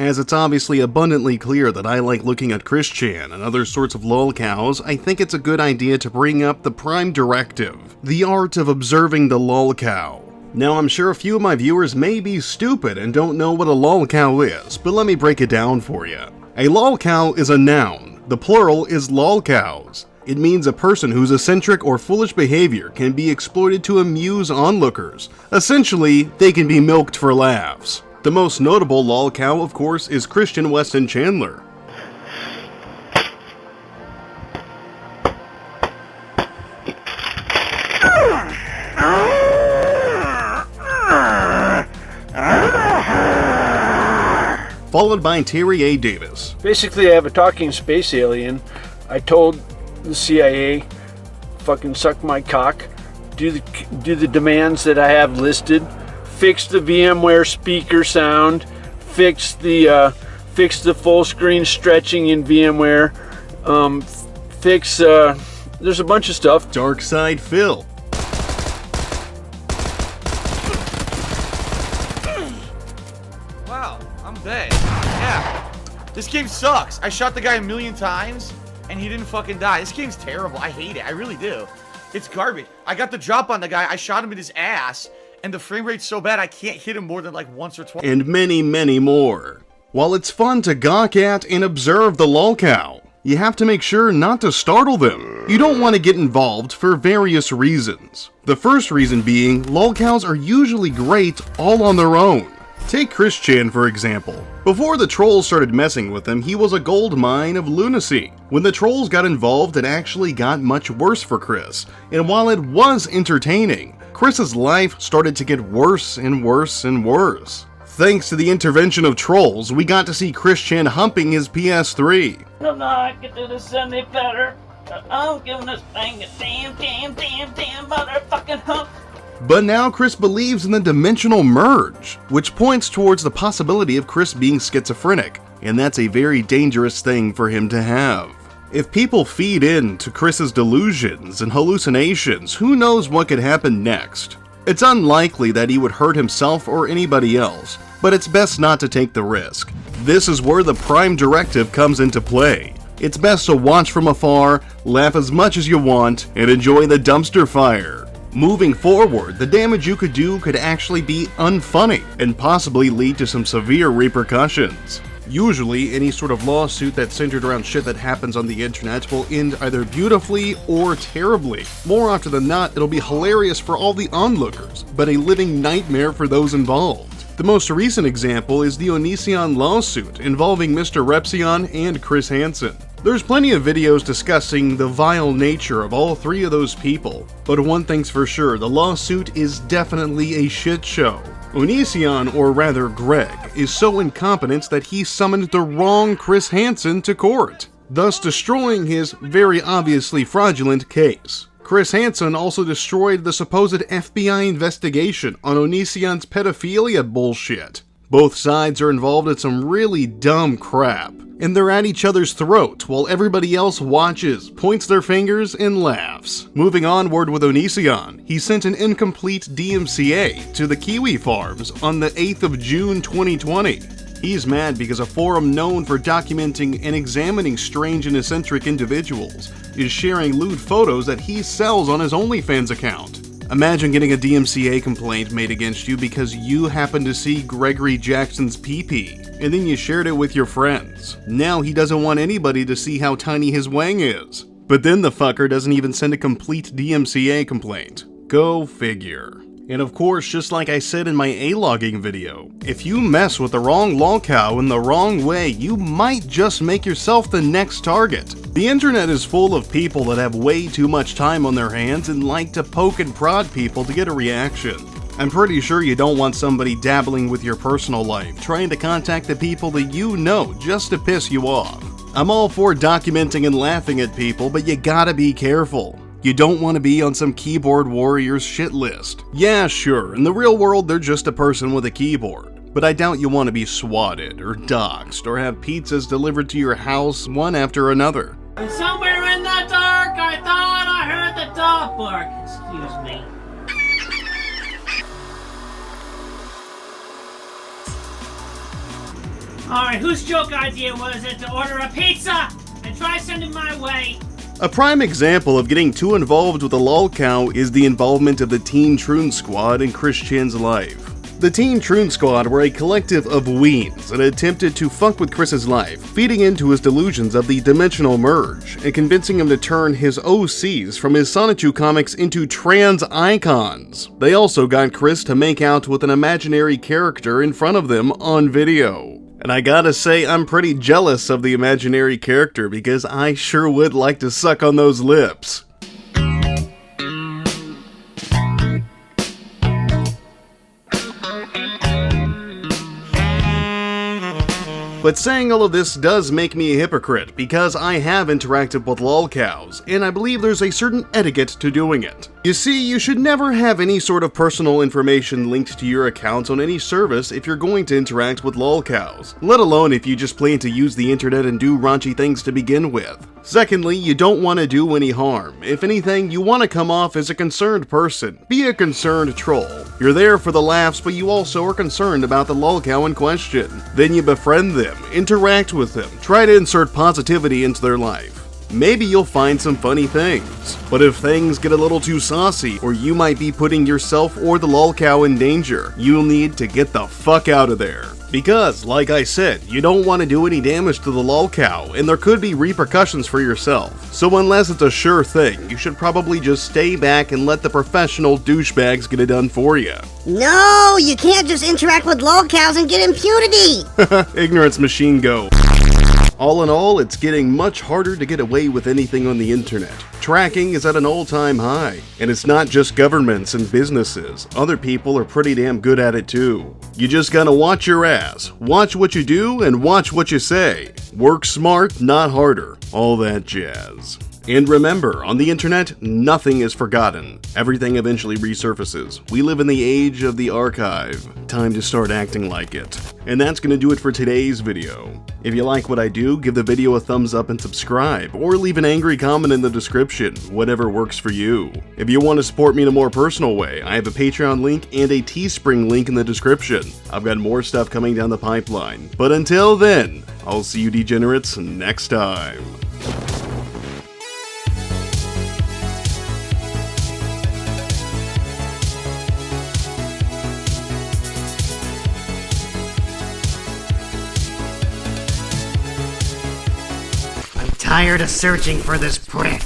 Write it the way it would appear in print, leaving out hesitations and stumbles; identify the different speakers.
Speaker 1: As it's obviously abundantly clear that I like looking at Christian and other sorts of lolcows, I think it's a good idea to bring up the prime directive, the art of observing the lolcow. Now, I'm sure a few of my viewers may be stupid and don't know what a lolcow is, but let me break it down for you. A lolcow is a noun. The plural is lolcows. It means a person whose eccentric or foolish behavior can be exploited to amuse onlookers. Essentially, they can be milked for laughs. The most notable lolcow, of course, is Christian Weston Chandler. Followed by Terry A. Davis.
Speaker 2: Basically, I have a talking space alien. I told the CIA, fucking suck my cock, do the demands that I have listed, fix the VMware speaker sound, fix the full screen stretching in VMware, there's a bunch of stuff.
Speaker 1: Dark Side Phil.
Speaker 3: Wow, I'm dead. Yeah. This game sucks. I shot the guy a million times and he didn't fucking die. This game's terrible. I hate it. I really do. It's garbage. I got the drop on the guy. I shot him in his ass and the frame rate's so bad I can't hit him more than like once or twice.
Speaker 1: And many, many more. While it's fun to gawk at and observe the lolcow, you have to make sure not to startle them. You don't want to get involved for various reasons. The first reason being, lolcows are usually great all on their own. Take Christian, for example. Before the trolls started messing with him, he was a gold mine of lunacy. When the trolls got involved, it actually got much worse for Chris. And while it was entertaining, Chris's life started to get worse and worse and worse. Thanks to the intervention of trolls, we got to see Christian humping his PS3.
Speaker 4: No, I can do this any better. I'm giving this thing a damn motherfucking hump.
Speaker 1: But now Chris believes in the dimensional merge, which points towards the possibility of Chris being schizophrenic, and that's a very dangerous thing for him to have. If people feed in to Chris's delusions and hallucinations, who knows what could happen next? It's unlikely that he would hurt himself or anybody else, but it's best not to take the risk. This is where the prime directive comes into play. It's best to watch from afar, laugh as much as you want, and enjoy the dumpster fire. Moving forward, the damage you could do could actually be unfunny and possibly lead to some severe repercussions. Usually, any sort of lawsuit that's centered around shit that happens on the internet will end either beautifully or terribly. More often than not, it'll be hilarious for all the onlookers, but a living nightmare for those involved. The most recent example is the Onision lawsuit involving Mr. Repsion and Chris Hansen. There's plenty of videos discussing the vile nature of all three of those people, but one thing's for sure, the lawsuit is definitely a shit show. Onision, or rather Greg, is so incompetent that he summoned the wrong Chris Hansen to court, thus destroying his very obviously fraudulent case. Chris Hansen also destroyed the supposed FBI investigation on Onision's pedophilia bullshit. Both sides are involved in some really dumb crap, and they're at each other's throat while everybody else watches, points their fingers, and laughs. Moving onward with Onision, he sent an incomplete DMCA to the Kiwi Farms on the 8th of June 2020. He's mad because a forum known for documenting and examining strange and eccentric individuals is sharing lewd photos that he sells on his OnlyFans account. Imagine getting a DMCA complaint made against you because you happened to see Gregory Jackson's pee-pee, and then you shared it with your friends. Now he doesn't want anybody to see how tiny his wang is. But then the fucker doesn't even send a complete DMCA complaint. Go figure. And of course, just like I said in my A-logging video, if you mess with the wrong lolcow in the wrong way, you might just make yourself the next target. The internet is full of people that have way too much time on their hands and like to poke and prod people to get a reaction. I'm pretty sure you don't want somebody dabbling with your personal life, trying to contact the people that you know just to piss you off. I'm all for documenting and laughing at people, but you gotta be careful. You don't want to be on some keyboard warrior's shit list. Yeah, sure, in the real world they're just a person with a keyboard, but I doubt you want to be swatted or doxxed or have pizzas delivered to your house one after another.
Speaker 4: And somewhere in the dark, I thought I heard the dog bark. Excuse me.
Speaker 5: Alright, whose joke idea was it to order a pizza and try sending my way?
Speaker 1: A prime example of getting too involved with the Lolcow is the involvement of the Teen Troon Squad in Chris Chin's life. The Teen Troon Squad were a collective of weens that attempted to fuck with Chris's life, feeding into his delusions of the dimensional merge, and convincing him to turn his OCs from his Sonichu comics into trans icons. They also got Chris to make out with an imaginary character in front of them on video. And I gotta say, I'm pretty jealous of the imaginary character because I sure would like to suck on those lips. But saying all of this does make me a hypocrite, because I have interacted with lolcows, and I believe there's a certain etiquette to doing it. You see, you should never have any sort of personal information linked to your account on any service if you're going to interact with lolcows, let alone if you just plan to use the internet and do raunchy things to begin with. Secondly, you don't want to do any harm. If anything, you want to come off as a concerned person. Be a concerned troll. You're there for the laughs, but you also are concerned about the lolcow in question. Then you befriend them, interact with them, try to insert positivity into their life. Maybe you'll find some funny things. But if things get a little too saucy, or you might be putting yourself or the lolcow in danger, you'll need to get the fuck out of there. Because, like I said, you don't want to do any damage to the lolcow, and there could be repercussions for yourself. So unless it's a sure thing, you should probably just stay back and let the professional douchebags get it done for you.
Speaker 6: No, you can't just interact with lolcows and get impunity!
Speaker 1: Ignorance machine go. All in all, it's getting much harder to get away with anything on the internet. Tracking is at an all-time high, and it's not just governments and businesses. Other people are pretty damn good at it too. You just gotta watch your ass, watch what you do, and watch what you say. Work smart, not harder. All that jazz. And remember, on the internet, nothing is forgotten. Everything eventually resurfaces. We live in the age of the archive. Time to start acting like it. And that's gonna do it for today's video. If you like what I do, give the video a thumbs up and subscribe, or leave an angry comment in the description, whatever works for you. If you want to support me in a more personal way, I have a Patreon link and a Teespring link in the description. I've got more stuff coming down the pipeline. But until then, I'll see you degenerates next time.
Speaker 6: Tired of searching for this prick.